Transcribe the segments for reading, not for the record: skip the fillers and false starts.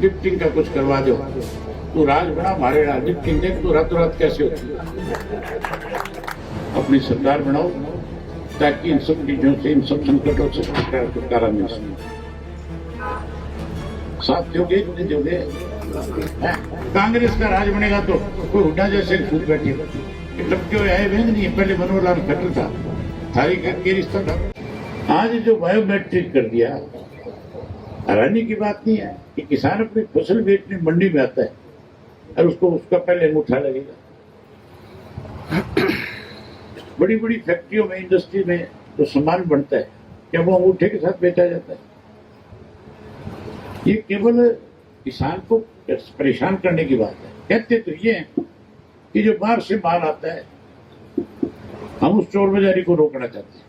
Lifting का कुछ करवा दो, तू राज बना हमारे राज लिफ्टिंग देख तो रातों रात कैसे होती है। अपनी सरकार बनाओ ताकि इन सब चीजों से, इन सब संकटों से छुटकारा मिल सके। साथ दोगे नहीं दोगे? कांग्रेस का राज बनेगा तो कोई हुड्डा जैसे सूत बैठेगा। टपके हुए आए बैंक नहीं, पहले मनोहर लाल खट्टर था, थारी करके रिश्ता था। आज जो बायोमेट्रिक कर दिया, हैरानी की बात नहीं है कि किसान अपनी फसल बेचने मंडी में आता है और उसको उसका पहले अंगूठा लगेगा। बड़ी बड़ी फैक्ट्रियों में, इंडस्ट्री में जो सामान बनता है क्या वो अंगूठे के साथ बेचा जाता है? ये केवल किसान को परेशान करने की बात है। कहते तो ये है कि जो बाहर से माल आता है हम उस चोर बाजारी को रोकना चाहते हैं।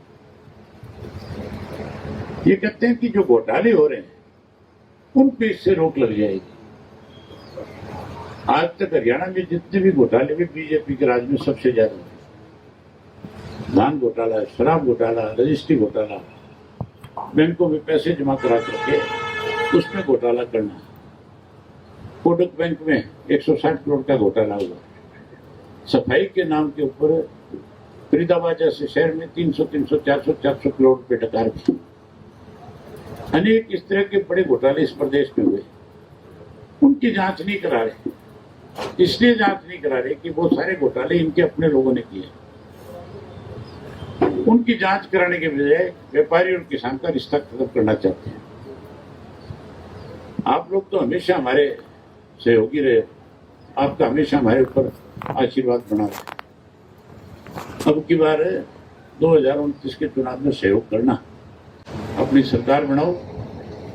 ये कहते हैं कि जो घोटाले हो रहे हैं उन पे इससे रोक लग जाएगी। आज तक हरियाणा में जितने भी घोटाले भी बीजेपी के राज में सबसे ज्यादा हुए। धान घोटाला, शराब घोटाला, रजिस्ट्री घोटाला, बैंकों में पैसे जमा करा करके उसमें घोटाला करना। कोटक बैंक में 160 करोड़ का घोटाला हुआ। सफाई के नाम के ऊपर फरीदाबाद जैसे शहर में 300, 400 करोड़ रुपए डकार किए। अनेक इस तरह के बड़े घोटाले इस प्रदेश में हुए, उनकी जांच नहीं करा रहे। इसलिए जांच नहीं करा रहे कि वो सारे घोटाले इनके अपने लोगों ने किए। उनकी जांच कराने के बजाय व्यापारी और किसान का रिश्ता खत्म करना चाहते हैं। आप लोग तो हमेशा हमारे सहयोगी रहे, आपका हमेशा हमारे ऊपर आशीर्वाद बना रहे। अब की बार 2029 के चुनाव में सहयोग करना, अपनी सरकार बनाओ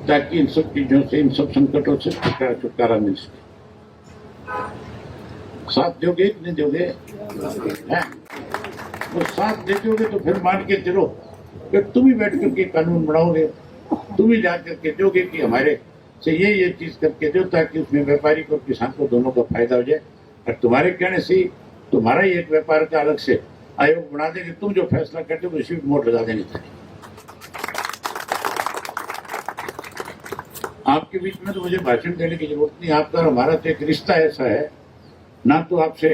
ताकि इन सब चीजों से, इन सब संकटों से छुटकारा मिल सके। साथ दोगे कि नहीं दोगे? तो साथ दे दोगे तो फिर मान के चलो कि तुम ही बैठ करके कानून बनाओगे, तुम ही जा करके दोगे कि हमारे से ये चीज करके दो ताकि उसमें व्यापारी को, किसान को दोनों का फायदा हो जाए। और तुम्हारे कहने से तुम्हारा ही एक व्यापार का अलग से आयोग बना देंगे, तुम जो फैसला करते हो उसी पर वोट लगा देंगे। आपके बीच में तो मुझे भाषण देने की जरूरत नहीं। आपका और हमारा तो एक रिश्ता ऐसा है, ना तो आपसे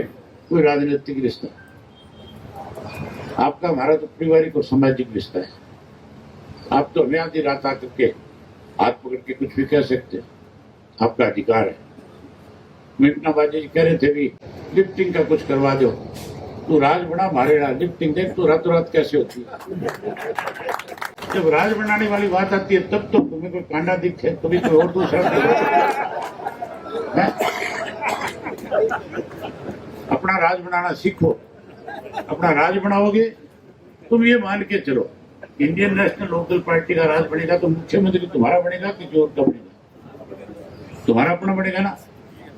कोई राजनीतिक रिश्ता, आपका हमारा तो पारिवारिक और सामाजिक रिश्ता है। आप तो हमें आधी रात आकर के हाथ पकड़ के कुछ भी कह सकते हैं, आपका अधिकार है। मीना बाजी कह रहे थे भी लिफ्टिंग का कुछ करवा दो, तू राज बना हमारे राज लिफ्टिंग देख तो रातों रात कैसे होती है। जब राज बनाने वाली बात आती है तब तो तुम्हें कोई कांडा दिखे, कभी कोई और दूसरा अपना राज बनाना सीखो। अपना राज बनाओगे तुम ये मान के चलो, इंडियन नेशनल लोकल पार्टी का राज बनेगा तो मुख्यमंत्री तुम्हारा बनेगा कि जो का बनेगा? तुम्हारा अपना बनेगा ना।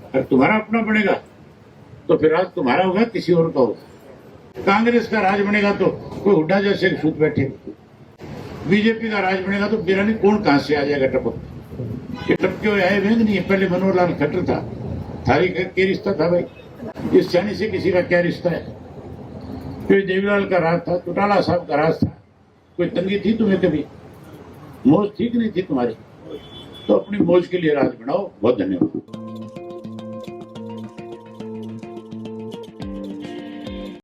अगर तुम्हारा अपना बनेगा तो फिर राज तुम्हारा होगा, किसी और का होगा। कांग्रेस का राज बनेगा तो कोई हुड्डा जैसे सूत बैठेगा। बीजेपी का राज बनेगा तो बिरानी कौन कहां से आ जाएगा टपक। ये टपके हुए आए बैंक नहीं, पहले मनोहर लाल खट्टर था, थारी करके रिश्ता था। भाई इस चाणी से किसी का क्या रिश्ता है? फिर देवीलाल का राज था, चौटाला साहब का राज था। कोई तंगी थी तुम्हें? कभी मौज ठीक नहीं थी तुम्हारी? तो अपनी मौज के लिए राज बनाओ। बहुत धन्यवाद।